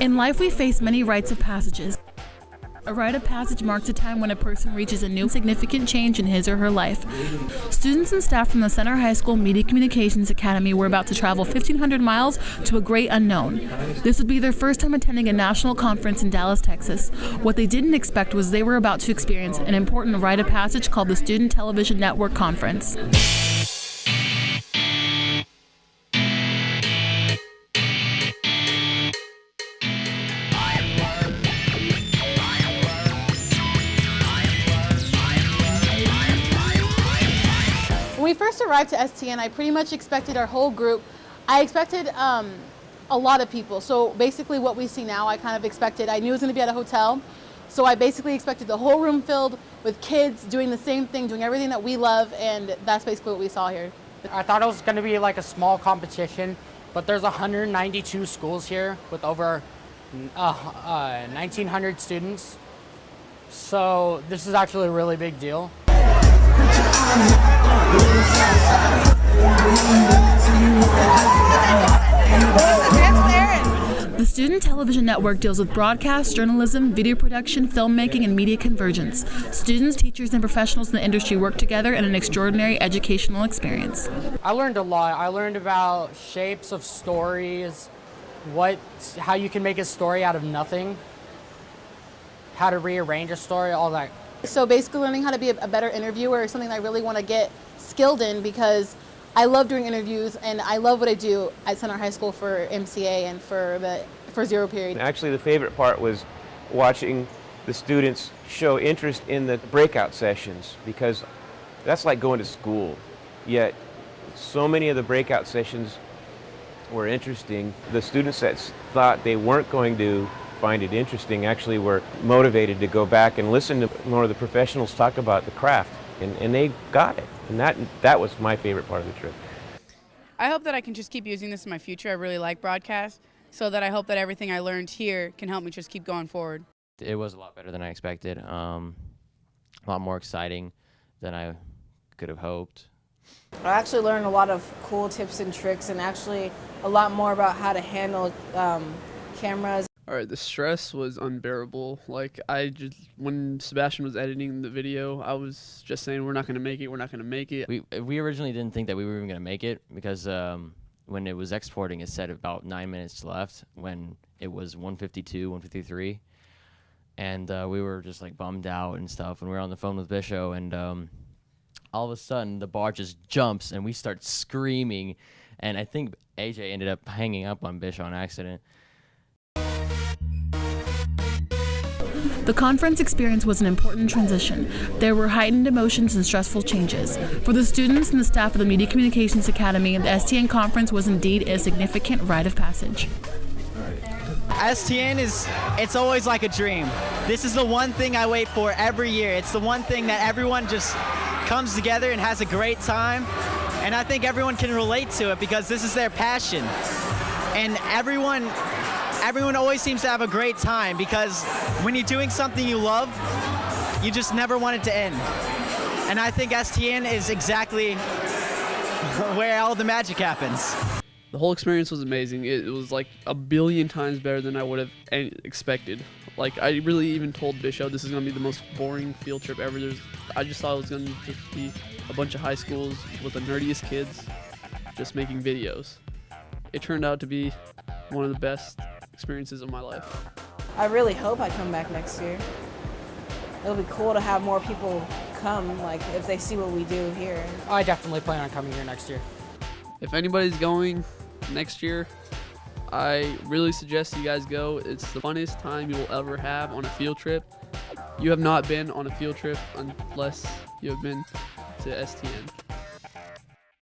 In life, we face many rites of passages. A rite of passage marks a time when a person reaches a new significant change in his or her life. Students and staff from the Center High School Media Communications Academy were about to travel 1,500 miles to a great unknown. This would be their first time attending a national conference in Dallas, Texas. What they didn't expect was they were about to experience an important rite of passage called the Student Television Network Conference. When we first arrived to STN, I pretty much expected our whole group. I expected a lot of people. So basically what we see now, I kind of expected. I knew it was going to be at a hotel. So I basically expected the whole room filled with kids doing the same thing, doing everything that we love, and that's basically what we saw here. I thought it was going to be like a small competition, but there's 192 schools here with over 1,900 students. So this is actually a really big deal. The Student Television Network deals with broadcast, journalism, video production, filmmaking, and media convergence. Students, teachers, and professionals in the industry work together in an extraordinary educational experience. I learned a lot. I learned about shapes of stories, how you can make a story out of nothing, how to rearrange a story, all that. So basically learning how to be a better interviewer is something that I really want to get skilled in, because I love doing interviews and I love what I do at Center High School for MCA and for Zero Period. Actually, the favorite part was watching the students show interest in the breakout sessions, because that's like going to school. Yet so many of the breakout sessions were interesting. The students that thought they weren't going to find it interesting actually were motivated to go back and listen to more of the professionals talk about the craft, and they got it. And that was my favorite part of the trip. I hope that I can just keep using this in my future. I really like broadcast, so that I hope that everything I learned here can help me just keep going forward. It was a lot better than I expected, a lot more exciting than I could have hoped. I actually learned a lot of cool tips and tricks, and actually a lot more about how to handle cameras. All right, the stress was unbearable. Like, when Sebastian was editing the video, I was just saying, we're not going to make it, we're not going to make it. We originally didn't think that we were even going to make it, because when it was exporting, it said about 9 minutes left when it was 1:52, 1:53. And we were just like bummed out and stuff. And we were on the phone with Bisho, and all of a sudden the bar just jumps and we start screaming. And I think AJ ended up hanging up on Bisho on accident. The conference experience was an important transition. There were heightened emotions and stressful changes. For the students and the staff of the Media Communications Academy, the STN conference was indeed a significant rite of passage. STN it's always like a dream. This is the one thing I wait for every year. It's the one thing that everyone just comes together and has a great time. And I think everyone can relate to it because this is their passion. And everyone always seems to have a great time, because when you're doing something you love, you just never want it to end. And I think STN is exactly where all the magic happens. The whole experience was amazing. It was like a billion times better than I would have expected. Like, I really even told Bisho this is going to be the most boring field trip ever. I just thought it was going to just be a bunch of high schools with the nerdiest kids just making videos. It turned out to be one of the best experiences of my life. I really hope I come back next year. It'll be cool to have more people come, like, if they see what we do here. I definitely plan on coming here next year. If anybody's going next year, I really suggest you guys go. It's the funnest time you will ever have on a field trip. You have not been on a field trip unless you have been to STN.